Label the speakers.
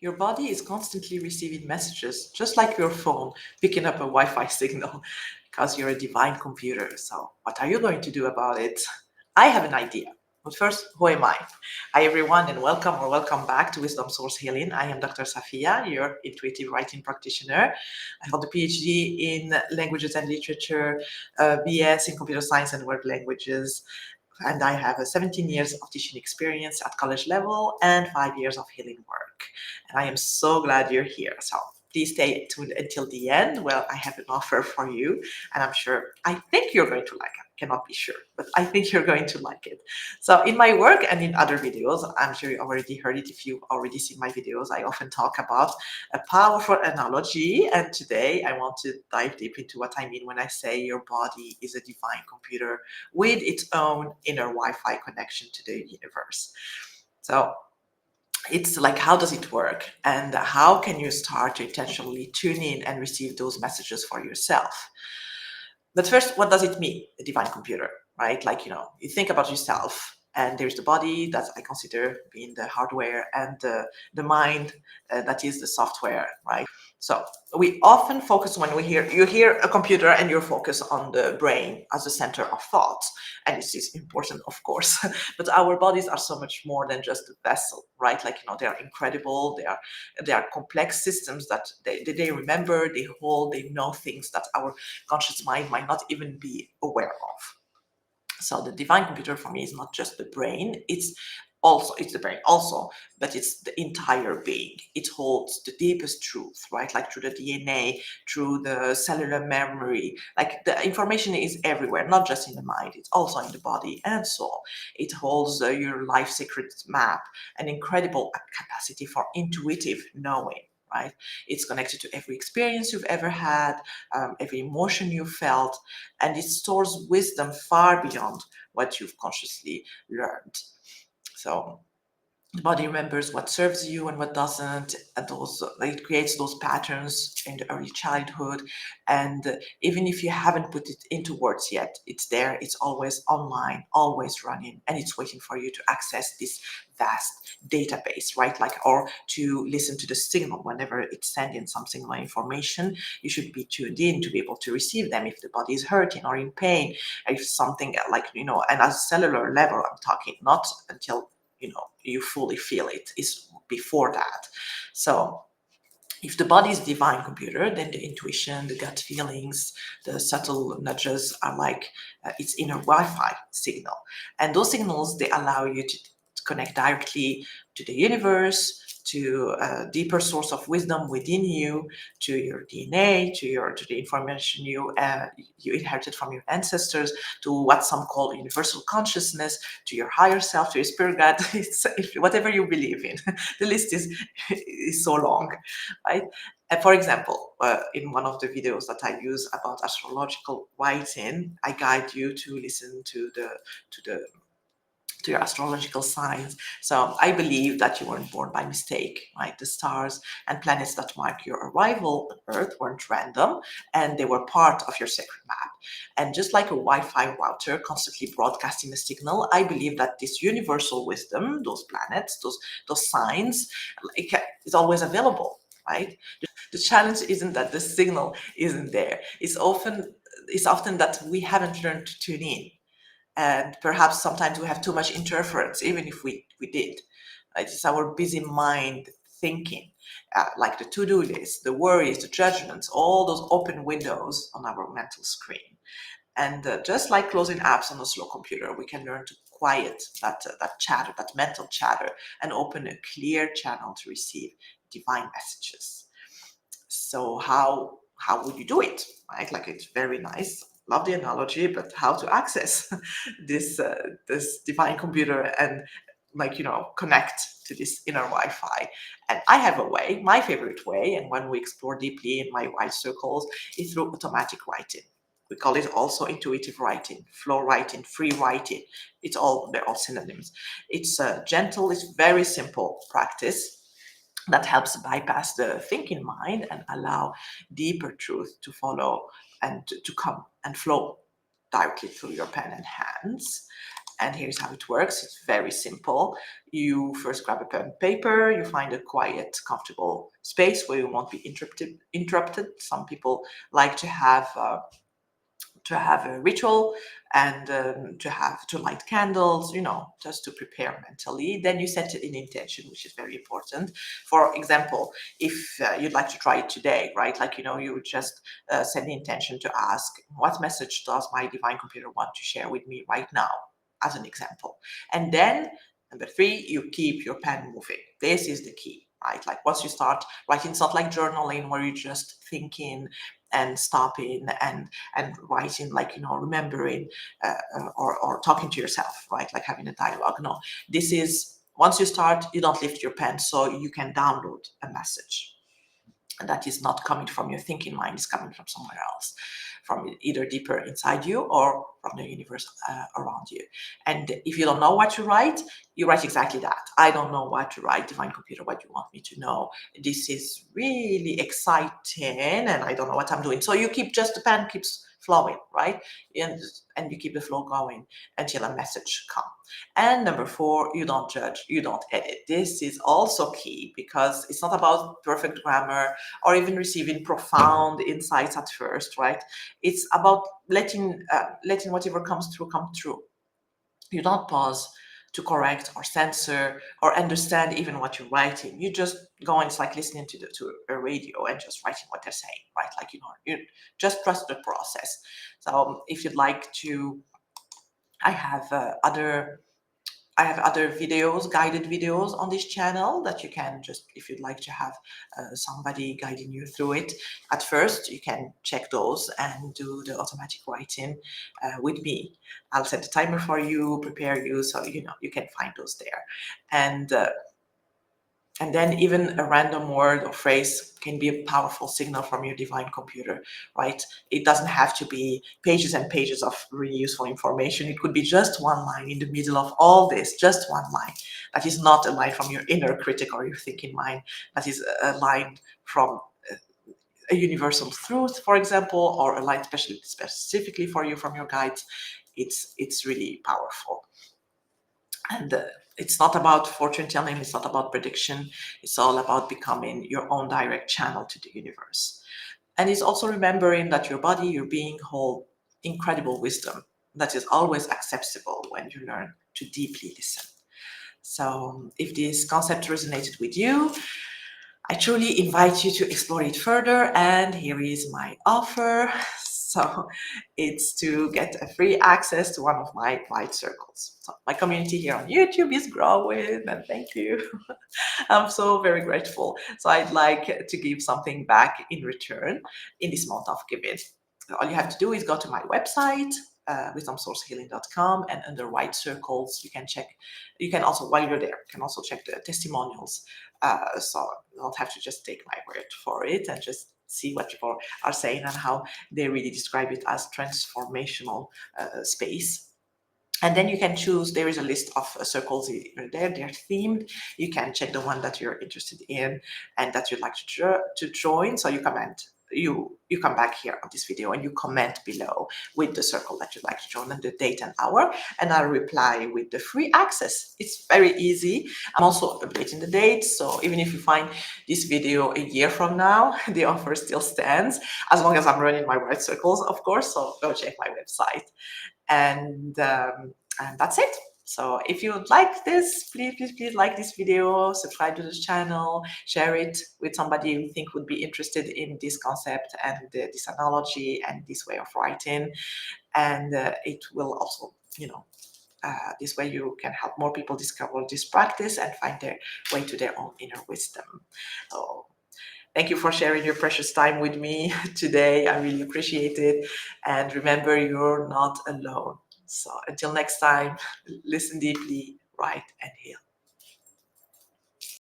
Speaker 1: Your body is constantly receiving messages, just like your phone picking up a Wi-Fi signal, because you're a divine computer. So what are you going to do about it? I have an idea. But first, who am I? Hi everyone, and welcome or welcome back to Wisdom Source Healing. I am Dr. Safiya, your intuitive writing practitioner. I hold a PhD in languages and literature, BS in computer science and world languages, and I have 17 years of teaching experience at college level and 5 years of healing work. And I am so glad you're here. So please stay tuned until the end. Well, I have an offer for you, and I think you're going to like it. I cannot be sure, but I think you're going to like it. So in my work and in other videos, I'm sure you already heard it. If you've already seen my videos, I often talk about a powerful analogy. And today I want to dive deep into what I mean when I say your body is a divine computer with its own inner Wi-Fi connection to the universe. So it's like, how does it work? And how can you start to intentionally tune in and receive those messages for yourself? But first, what does it mean, a divine computer, right? Like, you think about yourself, and there's the body that I consider being the hardware, and the mind that is the software, right? So we often focus when you hear a computer and you're focused on the brain as the center of thought. And this is important, of course, but our bodies are so much more than just a vessel, right? Like, they are incredible. They are complex systems that they remember, they hold, they know things that our conscious mind might not even be aware of. So the divine computer for me is not just the brain, it's the brain also, but it's the entire being. It holds the deepest truth, right? Like through the DNA, through the cellular memory. Like, the information is everywhere, not just in the mind, it's also in the body and soul. It holds your life secret map, an incredible capacity for intuitive knowing. Right? It's connected to every experience you've ever had, every emotion you felt, and it stores wisdom far beyond what you've consciously learned. So the body remembers what serves you and what doesn't, and it creates those patterns in the early childhood. And even if you haven't put it into words yet, it's there, it's always online, always running, and it's waiting for you to access this vast database, right? Like, or to listen to the signal whenever it's sending some signal information. You should be tuned in to be able to receive them if the body is hurting or in pain, if something like, and at a cellular level, I'm talking, not until you fully feel it, is before that. So if the body is divine computer, then the intuition, the gut feelings, the subtle nudges are like its inner Wi-Fi signal. And those signals, they allow you to connect directly to the universe, to a deeper source of wisdom within you, to your DNA, to the information you inherited from your ancestors, to what some call universal consciousness, to your higher self, to your spirit guide. It's whatever you believe in. The list is so long, right? And for example, in one of the videos that I use about astrological writing, I guide you to listen to the to your astrological signs. So I believe that you weren't born by mistake, right? The stars and planets that mark your arrival on Earth weren't random, and they were part of your sacred map. And just like a Wi-Fi router constantly broadcasting a signal, I believe that this universal wisdom, those planets, those signs, like, is always available, right? The challenge isn't that the signal isn't there. It's often that we haven't learned to tune in, and perhaps sometimes we have too much interference, even if we did. It's our busy mind thinking, like the to-do list, the worries, the judgments, all those open windows on our mental screen. And just like closing apps on a slow computer, we can learn to quiet that chatter, that mental chatter, and open a clear channel to receive divine messages. So how would you do it, right? Like, it's very nice, love the analogy, but how to access this divine computer and, like, connect to this inner Wi-Fi? And I have a way, my favorite way, and one we explore deeply in my wide circles, is through automatic writing. We call it also intuitive writing, flow writing, free writing. They're all synonyms. It's gentle, it's very simple practice that helps bypass the thinking mind and allow deeper truth to follow and to come and flow directly through your pen and hands. And here's how it works. It's very simple. You first grab a pen and paper, you find a quiet, comfortable space where you won't be interrupted. Some people like to have a ritual and to light candles, just to prepare mentally. Then you set an intention, which is very important. For example, if you'd like to try it today, right? Like, you would just set the intention to ask, what message does my divine computer want to share with me right now, as an example. And then number 3, you keep your pen moving. This is the key, right? Like once you start writing, it's not like journaling where you're just thinking and stopping and writing, like, remembering or talking to yourself, right? Like having a dialogue. No, this is, once you start, you don't lift your pen, so you can download a message. And that is not coming from your thinking mind, it's coming from somewhere else, from either deeper inside you or from the universe around you. And if you don't know what to write, you write exactly that. I don't know what to write, divine computer, what you want me to know. This is really exciting and I don't know what I'm doing. So you keep, just the pen keeps flowing, right? And you keep the flow going until a message comes. And number 4, you don't judge, you don't edit. This is also key because it's not about perfect grammar or even receiving profound insights at first, right? It's about letting whatever comes through come through. You don't pause to correct or censor or understand even what you're writing. You just go, and it's like listening to a radio and just writing what they're saying, right? Like, you just trust the process. So if you'd like to, I have other videos, guided videos on this channel that you can just, if you'd like to have somebody guiding you through it at first, you can check those and do the automatic writing with me. I'll set the timer for you, prepare you, so you can find those there. And then even a random word or phrase can be a powerful signal from your divine computer, right? It doesn't have to be pages and pages of really useful information. It could be just one line in the middle of all this, just one line. That is not a line from your inner critic or your thinking mind. That is a line from a universal truth, for example, or a line specifically for you from your guides. It's really powerful. And it's not about fortune telling, it's not about prediction, it's all about becoming your own direct channel to the universe. And it's also remembering that your body, your being, hold incredible wisdom that is always accessible when you learn to deeply listen. So if this concept resonated with you, I truly invite you to explore it further, and here is my offer. So it's to get a free access to one of my light circles. So my community here on YouTube is growing, and thank you. I'm so very grateful. So I'd like to give something back in return in this month of giving. All you have to do is go to my website, wisdomsourcehealing.com, and under white circles, you can also, while you're there, you can also check the testimonials. So you don't have to just take my word for it and just see what people are saying and how they really describe it as transformational space. And then you can choose, there is a list of circles there, they're themed. You can check the one that you're interested in and that you'd like to join. So you comment, you come back here on this video and you comment below with the circle that you'd like to join and the date and hour, and I'll reply with the free access. It's very easy. I'm also updating the date, so even if you find this video a year from now, the offer still stands, as long as I'm running my white circles, of course. So go check my website. And that's it. So if you would like this, please like this video, subscribe to this channel, share it with somebody you think would be interested in this concept and this analogy and this way of writing. And it will also, this way you can help more people discover this practice and find their way to their own inner wisdom. So thank you for sharing your precious time with me today. I really appreciate it. And remember, you're not alone. So until next time, listen deeply, write, and heal.